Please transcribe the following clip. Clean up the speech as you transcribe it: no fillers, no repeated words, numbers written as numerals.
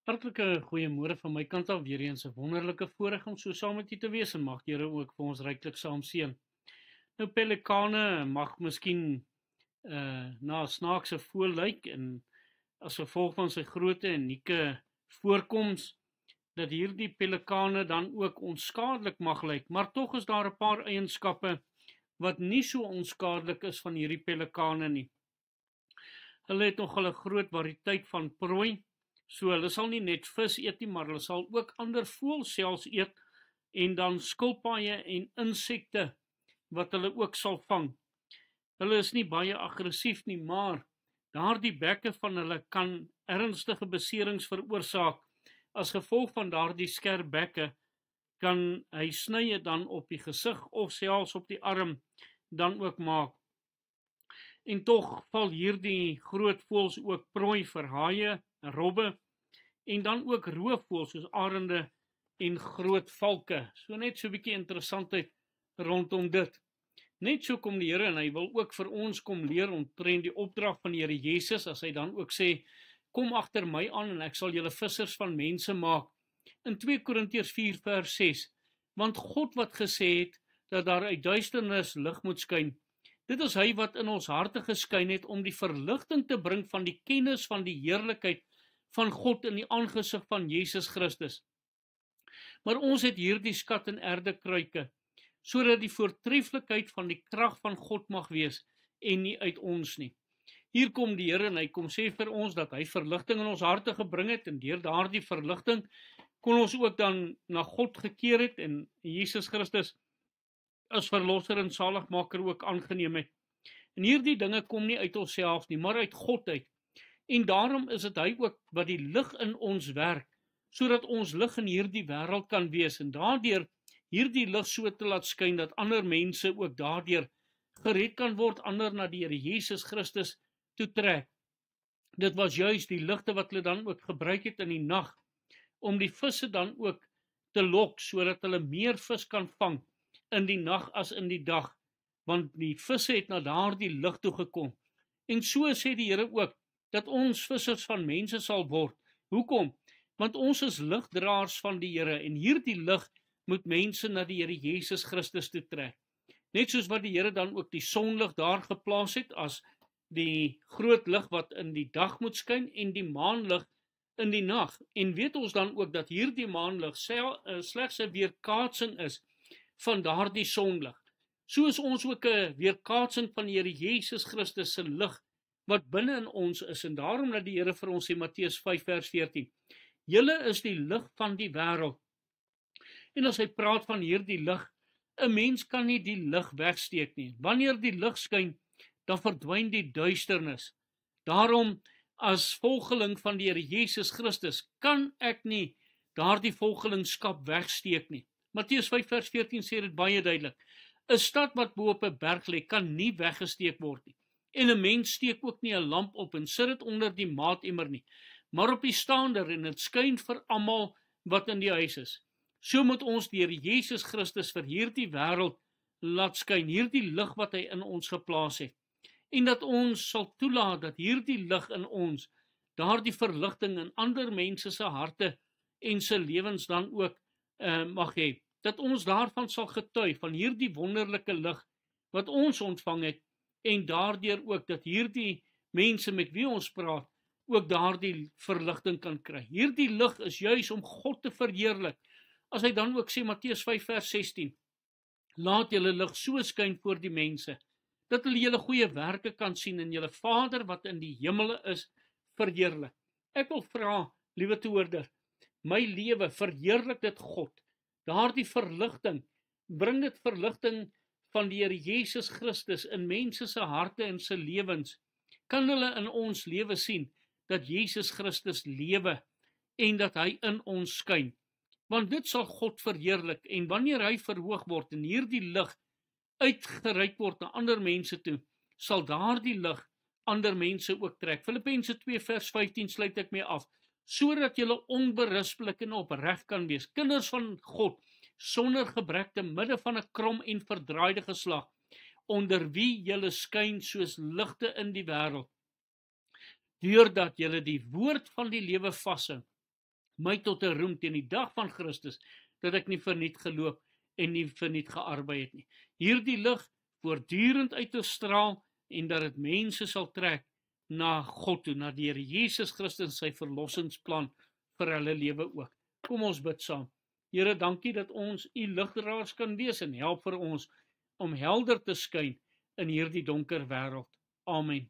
Hartlike goeiemôre van my kant af, weer eens 'n wonderlike voorreg om so saam met u te wees en mag die Here ook vir ons ryklik saam seën. Nou pelikane mag miskien na 'n snaakse voël lyk en as gevolg van sy grootte en unieke voorkoms dat hierdie pelikane dan ook onskadelik mag lyk, maar tog is daar 'n paar eienskappe wat nie so onskadelik is van hierdie pelikane nie. Hulle het nogal 'n groot variëteit van prooi. So hulle sal nie net vis eet nie, maar hulle sal ook ander voëls selfs eet en dan skilpaaie en insekte wat hulle ook sal vang. Hulle is nie baie aggressief nie, maar daardie bekke van hulle kan ernstige beserings veroorsaak. As gevolg van daardie skerp bekke kan hy snye dan op die gesig of selfs op die arm dan ook maak. En tog val hierdie groot voëls ook prooi vir haie, robbe en dan ook roofvoëls soos arende en groot valke. So net so 'n bietjie interessantheid rondom dit. Net so kom die Here en hy wil ook vir ons kom leer omtrent die opdrag van die Here Jesus as hy dan ook sê kom agter my aan en ek sal julle vissers van mense maak. In 2 Korintiërs 4 vers 6. Want God wat gesê het dat daar uit duisternis lig moet skyn. Dit is hy wat in ons harte geskyn het om die verligting te bring van die kennis van die heerlikheid van God in die aangesig van Jesus Christus. Maar ons het hierdie skat in erdekruike, sodat die voortreffelikheid van die krag van God mag wees en nie uit ons nie. Hier kom die Here en hy kom sê vir ons dat hy verligting in ons harte gebring het en deur daardie verligting kon ons ook dan na God gekeer het en Jesus Christus as verlosser en saligmaker ook aangeneem het. En hierdie dinge kom nie uit onsself nie, maar uit God uit. En daarom is dit hy ook wat die lig in ons werk, sodat ons lig in hierdie wêreld kan wees en daardeur hierdie lig so te laat skyn dat ander mense ook daardeur gered kan word, ander na die Here Jesus Christus toe trek. Dit was juis die ligte wat hulle dan ook gebruik het in die nag om die visse dan ook te lok sodat hulle meer vis kan vang in die nag as in die dag, want die visse het na daardie lig toe gekom. En so sê die Here ook dat ons vissers van mense sal word. Hoekom? Want ons is ligdraers van die Here en hierdie lig moet mense na die Here Jesus Christus toe trek. Net soos wat die Here dan ook die sonlig daar geplaas het as die groot lig wat in die dag moet skyn en die maanlig in die nag. En weet ons dan ook dat hierdie maanlig slegs 'n weerkaatsing is van daardie sonlig. So is ons ook 'n weerkaatsing van die Here Jesus Christus se lig wat binne in ons is, en daarom dat die Here vir ons sê, Matteus 5 vers 14, julle is die lig van die wêreld. En as hy praat van hierdie lig, 'n mens kan nie die lig wegsteek nie. Wanneer die lig skyn, dan verdwyn die duisternis. Daarom, as volgeling van die Here Jesus Christus, kan ek nie daardie volgelingskap wegsteek nie. Matteus 5 vers 14 sê dit baie duidelik. 'n Stad wat bo op 'n berg lê, kan nie weggesteek word nie. En 'n mens steek ook nie 'n lamp op en sit dit onder die maatemmer nie, maar op die staander en dit skyn vir almal wat in die huis is. So moet ons deur Jesus Christus vir hierdie wêreld laat skyn, hierdie lig wat hy in ons geplaas het. En dat ons sal toelaat dat hierdie lig in ons daardie verligting in ander mense se harte en se lewens dan ook mag hê. Dat ons daarvan sal getuig van hierdie wonderlike lig wat ons ontvang het en daardeur ook dat hierdie mense met wie ons praat ook daardie verligting kan kry. Hierdie lig is juis om God te verheerlik. As hy dan ook sê Matteus 5 vers 16, laat julle lig so skyn voor die mense, dat hulle julle goeie werke kan sien en julle Vader wat in die hemele is, verheerlik. Ek wil vra, liewe toehoorder, my lewe, verheerlik dit God. Daardie verligting, bring dit verligting van die Here Jesus Christus in mense se harte en se lewens. Kan hulle in ons lewe sien dat Jesus Christus lewe en dat hy in ons skyn. Want dit sal God verheerlik en wanneer hy verhoog word en hierdie lig uitgereik word na ander mense toe, sal daardie lig ander mense ook trek. Filippense 2 vers 15 sluit ek mee af. Sodat julle onberispelik en opreg kan wees, kinders van God, sonder gebrek te midde van 'n krom en verdraaide geslag, onder wie julle skyn soos ligte in die wêreld, deurdat julle die woord van die lewe vashou my tot 'n roem teen die dag van Christus, dat ek nie verniet geloop en nie verniet gearbei het nie. Hierdie lig voortdurend uit te straal en dat dit mense sal trek na God toe, na die Here Jesus Christus, sy verlossingsplan vir hulle lewe ook. Kom ons bid saam. Here, dankie dat ons u ligdraers kan wees en help vir ons om helder te skyn in hierdie donker wêreld. Amen.